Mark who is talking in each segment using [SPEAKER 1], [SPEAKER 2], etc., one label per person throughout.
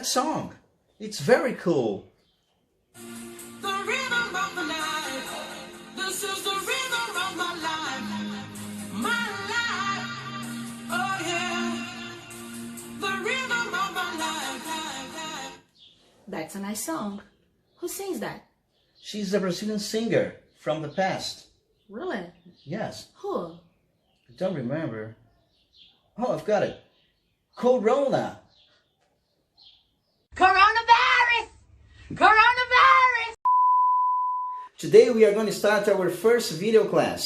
[SPEAKER 1] song. It's very cool.
[SPEAKER 2] The rhythm of the night. This is the rhythm of my life. My life. Oh yeah. The rhythm of my life.
[SPEAKER 3] That's a nice song. Who sings that?
[SPEAKER 1] She's a Brazilian singer from the past.
[SPEAKER 3] Really?
[SPEAKER 1] Yes.
[SPEAKER 3] Who?
[SPEAKER 1] I don't remember. Oh, I've got it. Corona.
[SPEAKER 2] Coronavirus! Coronavirus!
[SPEAKER 1] Today we are going to start our first video class.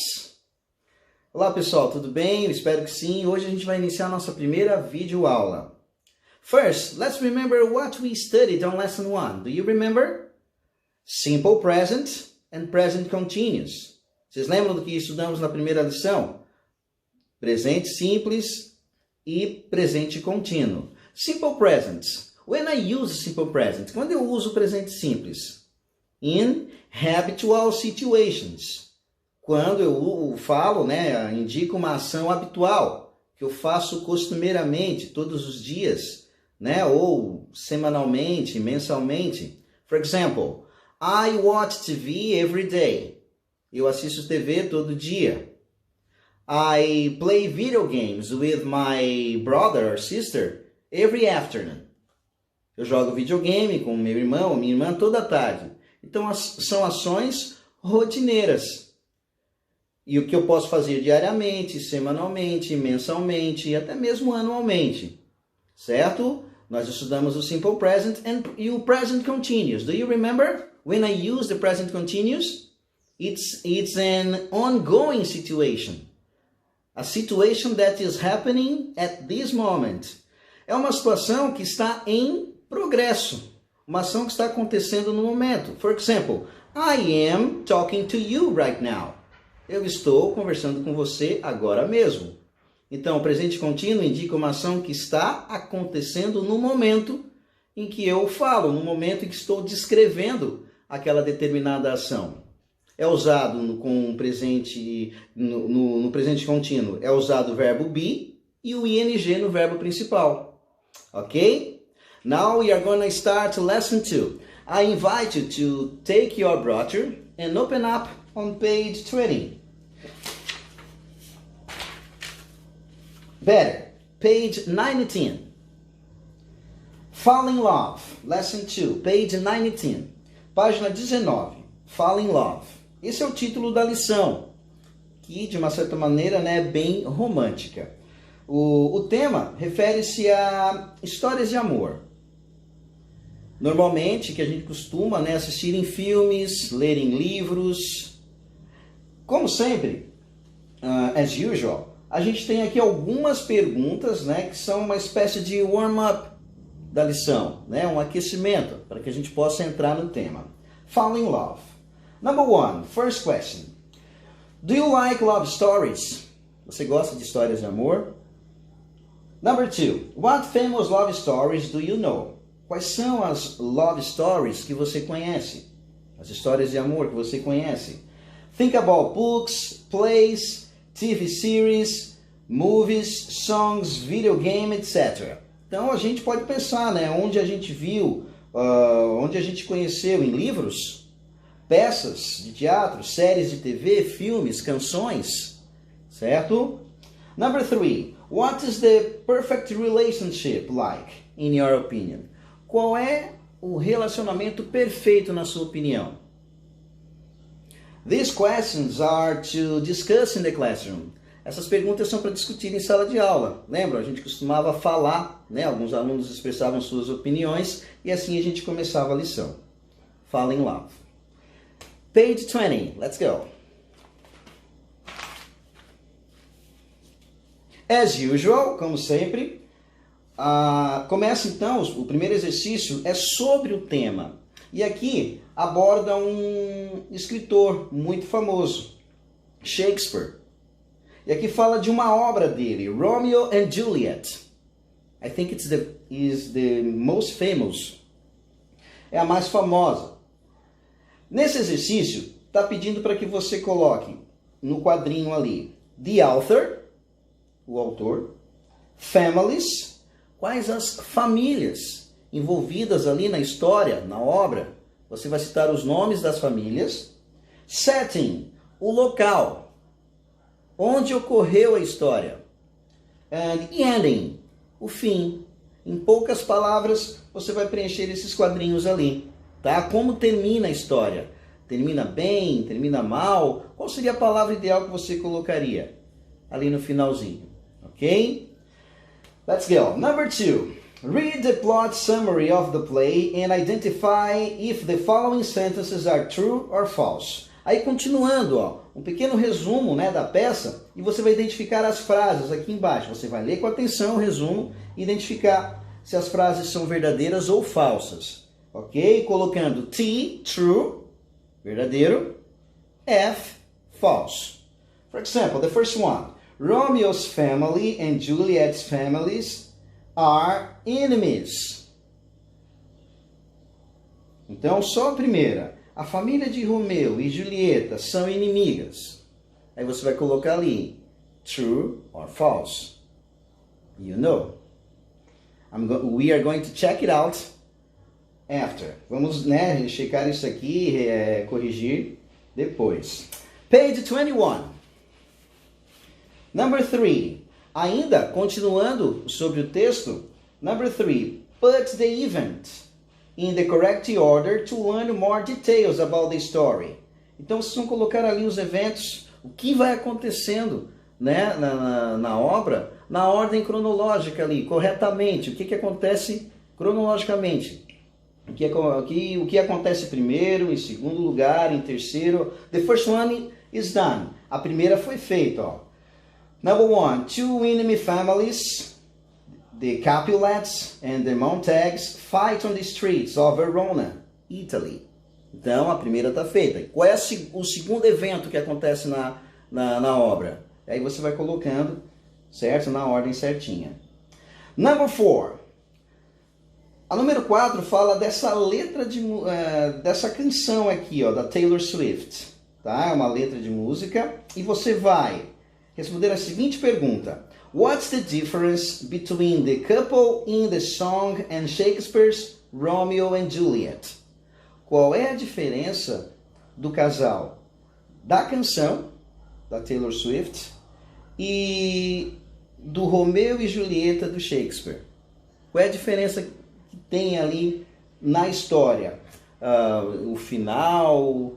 [SPEAKER 1] Olá pessoal, tudo bem? Eu espero que sim. Hoje a gente vai iniciar nossa primeira vídeo aula. First, let's remember what we studied on lesson 1. Do you remember? Simple present and present continuous. Vocês lembram do que estudamos na primeira lição? Presente simples e presente contínuo. Simple present. When I use simple present, quando eu uso o presente simples? In habitual situations. Quando eu falo, indico uma ação habitual, que eu faço costumeiramente, todos os dias, ou semanalmente, mensalmente. For example, I watch TV every day. Eu assisto TV todo dia. I play video games with my brother or sister every afternoon. Eu jogo videogame com meu irmão ou minha irmã toda tarde. Então, são ações rotineiras. E o que eu posso fazer diariamente, semanalmente, mensalmente e até mesmo anualmente. Certo? Nós estudamos o simple present e o present continuous. Do you remember when I use the present continuous? It's an ongoing situation. A situation that is happening at this moment. É uma situação que está em progresso. Uma ação que está acontecendo no momento. For example, I am talking to you right now. Eu estou conversando com você agora mesmo. Então, o presente contínuo indica uma ação que está acontecendo no momento em que eu falo, no momento em que estou descrevendo aquela determinada ação. É usado com presente, no presente contínuo, é usado o verbo be e o ing no verbo principal. Ok? Now we are going to start lesson 2. I invite you to take your brochure and open up on page 20. Better, page 19. Fall in Love, lesson 2, page 19. Página 19, Fall in Love. Esse é o título da lição, que de uma certa maneira é bem romântica. O tema refere-se a histórias de amor. Normalmente, que a gente costuma assistir em filmes, ler em livros. Como sempre, as usual, a gente tem aqui algumas perguntas que são uma espécie de warm-up da lição, um aquecimento, para que a gente possa entrar no tema. Fall in Love. Number 1, first question. Do you like love stories? Você gosta de histórias de amor? Number 2, what famous love stories do you know? Quais são as love stories que você conhece? As histórias de amor que você conhece? Think about books, plays, TV series, movies, songs, video game, etc. Então a gente pode pensar, onde a gente viu, onde a gente conheceu em livros, peças de teatro, séries de TV, filmes, canções, certo? Number 3, what is the perfect relationship like, in your opinion? Qual é o relacionamento perfeito na sua opinião? These questions are to discuss in the classroom. Essas perguntas são para discutir em sala de aula. Lembra? A gente costumava falar, alguns alunos expressavam suas opiniões e assim a gente começava a lição. Fall in Love. Page 20, let's go. As usual, como sempre, começa então, o primeiro exercício é sobre o tema. E aqui aborda um escritor muito famoso, Shakespeare. E aqui fala de uma obra dele, Romeo and Juliet. I think is the most famous. É a mais famosa. Nesse exercício, está pedindo para que você coloque no quadrinho ali, the author, o autor, families, quais as famílias envolvidas ali na história, na obra. Você vai citar os nomes das famílias. Setting, o local, onde ocorreu a história. And ending, o fim. Em poucas palavras, você vai preencher esses quadrinhos ali, tá? Como termina a história? Termina bem? Termina mal? Qual seria a palavra ideal que você colocaria ali no finalzinho? Ok? Let's go. Number 2. Read the plot summary of the play and identify if the following sentences are true or false. Aí continuando, ó, um pequeno resumo, né, da peça, e você vai identificar as frases aqui embaixo. Você vai ler com atenção o resumo e identificar se as frases são verdadeiras ou falsas. Ok? Colocando T, true, verdadeiro, F, false. For example, the first one. Romeo's family and Juliet's families are enemies. Então, só a primeira. A família de Romeu e Julieta são inimigas. Aí você vai colocar ali, true or false. You know. We are going to check it out after. Vamos, né, checar isso aqui, corrigir depois. Page 21. Number 3. Ainda continuando sobre o texto. Number 3. Put the event in the correct order to learn more details about the story. Então vocês vão colocar ali os eventos, o que vai acontecendo, né, na obra, na ordem cronológica ali, corretamente. O que acontece cronologicamente. O que acontece primeiro, em segundo lugar, em terceiro. The first one is done. A primeira foi feita, ó. Number 1. Two enemy families, the Capulets and the Montagues, fight on the streets of Verona, Italy. Então, a primeira está feita. Qual é o segundo evento que acontece na obra? Aí você vai colocando, certo? Na ordem certinha. Number 4. A número 4 fala dessa letra dessa canção aqui, ó, da Taylor Swift. Tá? É uma letra de música. E você vai responder a seguinte pergunta. What's the difference between the couple in the song and Shakespeare's Romeo and Juliet? Qual é a diferença do casal da canção, da Taylor Swift, e do Romeu e Julieta do Shakespeare? Qual é a diferença que tem ali na história? O final...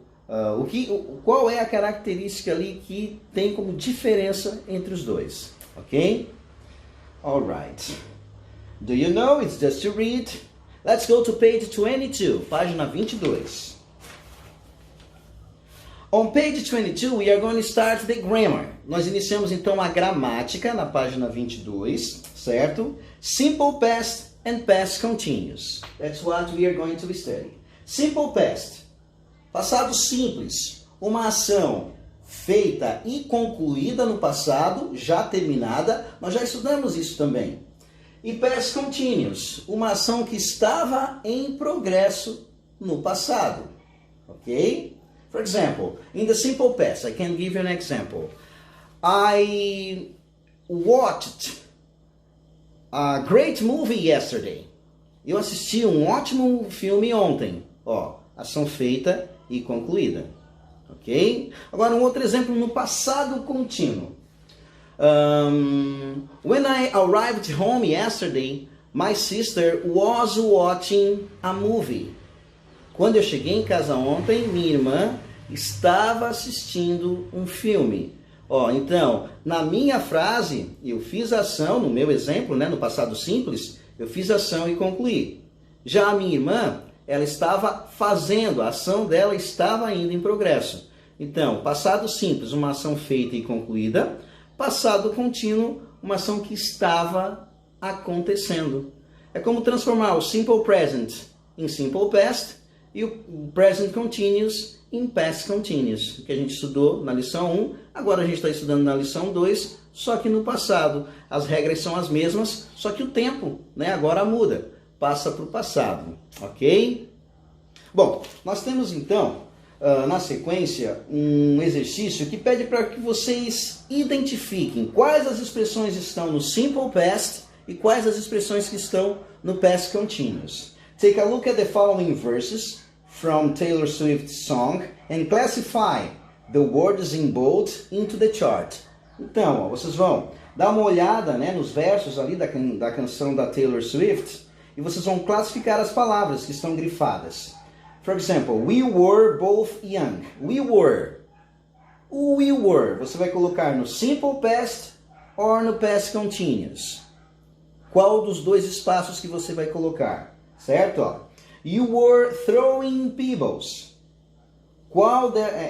[SPEAKER 1] qual é a característica ali que tem como diferença entre os dois? Ok? Alright. Do you know? It's just to read. Let's go to page 22, página 22. On page 22, we are going to start the grammar. Nós iniciamos então a gramática na página 22, certo? Simple past and past continuous. That's what we are going to study. Simple past. Passado simples, uma ação feita e concluída no passado, já terminada, nós já estudamos isso também. E past continuous, uma ação que estava em progresso no passado. Ok? For example, in the simple past, I can give you an example. I watched a great movie yesterday. Eu assisti um ótimo filme ontem. Ó, ação feita e concluída. Ok? Agora um outro exemplo no passado contínuo. When I arrived home yesterday, my sister was watching a movie. Quando eu cheguei em casa ontem, minha irmã estava assistindo um filme. Ó, então, na minha frase, eu fiz a ação, no meu exemplo, né, no passado simples, eu fiz a ação e concluí. Já a minha irmã, ela estava fazendo, a ação dela estava ainda em progresso. Então, passado simples, uma ação feita e concluída. Passado contínuo, uma ação que estava acontecendo. É como transformar o simple present em simple past e o present continuous em past continuous, que a gente estudou na lição 1, agora a gente está estudando na lição 2, só que no passado. As regras são as mesmas, só que o tempo, né, agora muda, passa para o passado, ok? Bom, nós temos então, na sequência, um exercício que pede para que vocês identifiquem quais as expressões estão no simple past e quais as expressões que estão no past continuous. Take a look at the following verses from Taylor Swift's song and classify the words in bold into the chart. Então, ó, vocês vão dar uma olhada, né, nos versos ali da canção da Taylor Swift e vocês vão classificar as palavras que estão grifadas. For example, we were both young. We were. O we were, você vai colocar no simple past or no past continuous. Qual dos dois espaços que você vai colocar? Certo? Ó. You were throwing pebbles.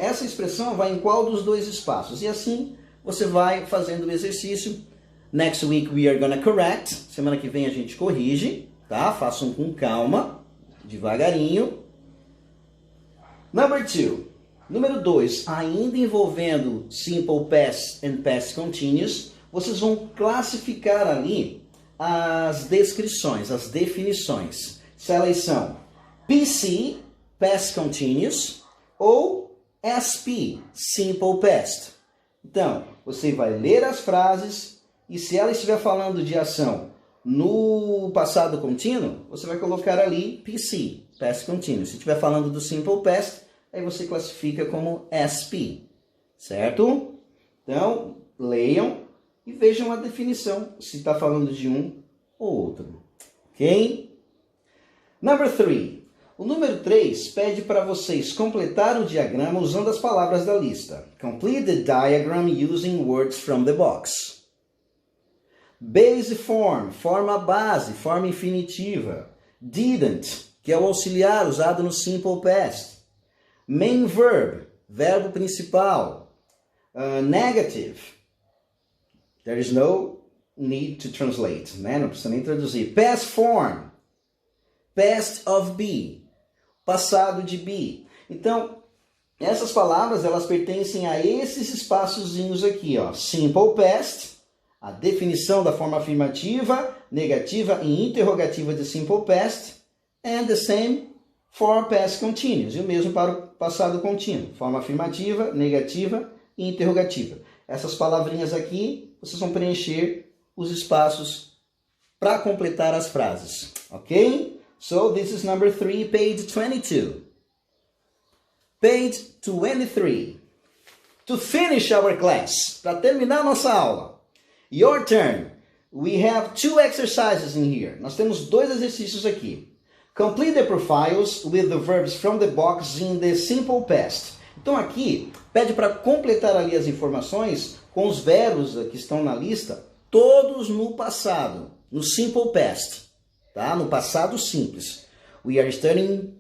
[SPEAKER 1] Essa expressão vai em qual dos dois espaços? E assim você vai fazendo o exercício. Next week we are gonna correct. Semana que vem a gente corrige, tá? Façam com calma, devagarinho. Number 2. Número 2, ainda envolvendo simple past and past continuous, vocês vão classificar ali as descrições, as definições. Se elas são PC, past continuous, ou SP, simple past. Então, você vai ler as frases e se ela estiver falando de ação no passado contínuo, você vai colocar ali PC, past continuous. Se estiver falando do simple past, aí você classifica como SP, certo? Então, leiam e vejam a definição, se está falando de um ou outro, ok? Number 3. O número 3 pede para vocês completar o diagrama usando as palavras da lista. Complete the diagram using words from the box. Base form, forma base, forma infinitiva. Didn't, que é o auxiliar usado no simple past. Main verb, verbo principal. Negative, there is no need to translate, né? Não precisa nem traduzir. Past form, past of be, passado de be. Então, essas palavras, elas pertencem a esses espaçozinhos aqui, ó. Simple past, a definição da forma afirmativa, negativa e interrogativa de simple past, and the same for past continuous, e o mesmo para o passado contínuo, forma afirmativa, negativa e interrogativa. Essas palavrinhas aqui, vocês vão preencher os espaços para completar as frases, ok? So, this is number 3, page 22. Page 23. To finish our class, para terminar nossa aula, your turn. We have 2 exercises in here. Nós temos 2 exercícios aqui. Complete the profiles with the verbs from the box in the simple past. Então aqui, pede para completar ali as informações com os verbos que estão na lista, todos no passado, no simple past, tá? No passado simples. We are studying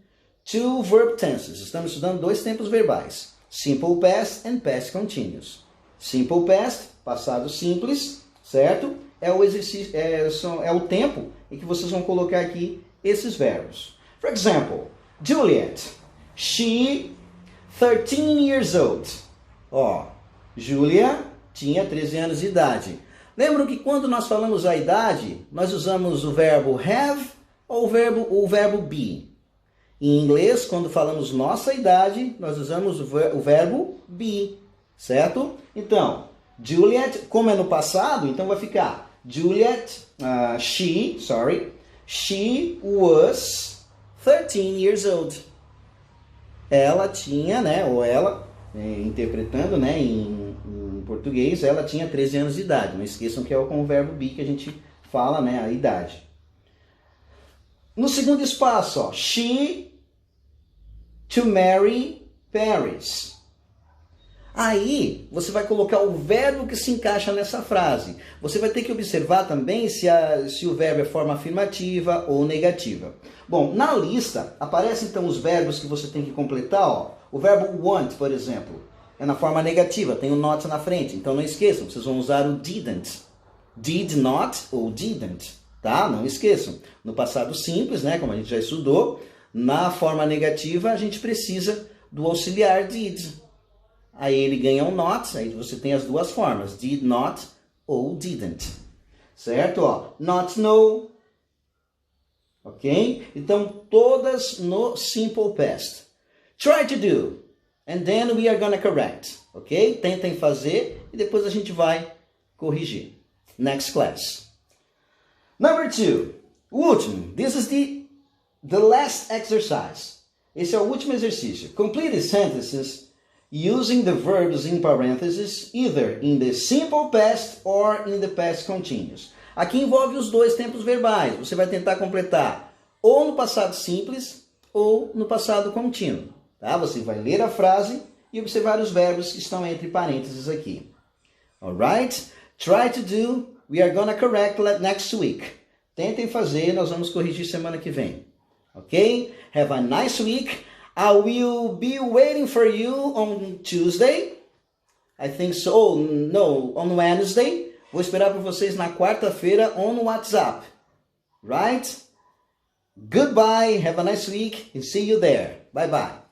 [SPEAKER 1] 2 verb tenses. Estamos estudando 2 tempos verbais. Simple past and past continuous. Simple past, passado simples, certo? É o exercício, é o tempo em que vocês vão colocar aqui esses verbos. For example, Juliet, she 13 years old. Ó, Julia tinha 13 anos de idade. Lembram que quando nós falamos a idade, nós usamos o verbo have ou o verbo be. Em inglês, quando falamos nossa idade, nós usamos o verbo be, certo? Então, Juliet, como é no passado, então vai ficar Juliet, she was 13 years old. Ela tinha, né, ou ela, interpretando, né, em português, ela tinha 13 anos de idade. Não esqueçam que é com o verbo be que a gente fala, né, a idade. No segundo espaço, ó, she to marry Paris. Aí, você vai colocar o verbo que se encaixa nessa frase. Você vai ter que observar também se o verbo é forma afirmativa ou negativa. Bom, na lista, aparecem então os verbos que você tem que completar. Ó. O verbo want, por exemplo, é na forma negativa, tem o not na frente. Então não esqueçam, vocês vão usar o didn't. Did not ou didn't, tá? Não esqueçam. No passado simples, né, como a gente já estudou, na forma negativa a gente precisa do auxiliar did. Aí ele ganha um not, aí você tem as duas formas, did not ou didn't. Certo? Ó, not know. Ok? Então, todas no simple past. Try to do. And then we are gonna correct. Ok? Tentem fazer e depois a gente vai corrigir. Next class. Number 2. O último. This is the last exercise. Esse é o último exercício. Complete sentences using the verbs in parentheses, either in the simple past or in the past continuous. Aqui envolve os dois tempos verbais. Você vai tentar completar ou no passado simples ou no passado contínuo. Tá? Você vai ler a frase e observar os verbos que estão entre parênteses aqui. Alright? Try to do. We are gonna correct next week. Tentem fazer, nós vamos corrigir semana que vem. Ok? Have a nice week. I will be waiting for you on Tuesday. I think so. Oh, no, on Wednesday. Vou esperar por vocês na quarta-feira on WhatsApp. Right? Goodbye. Have a nice week and see you there. Bye bye.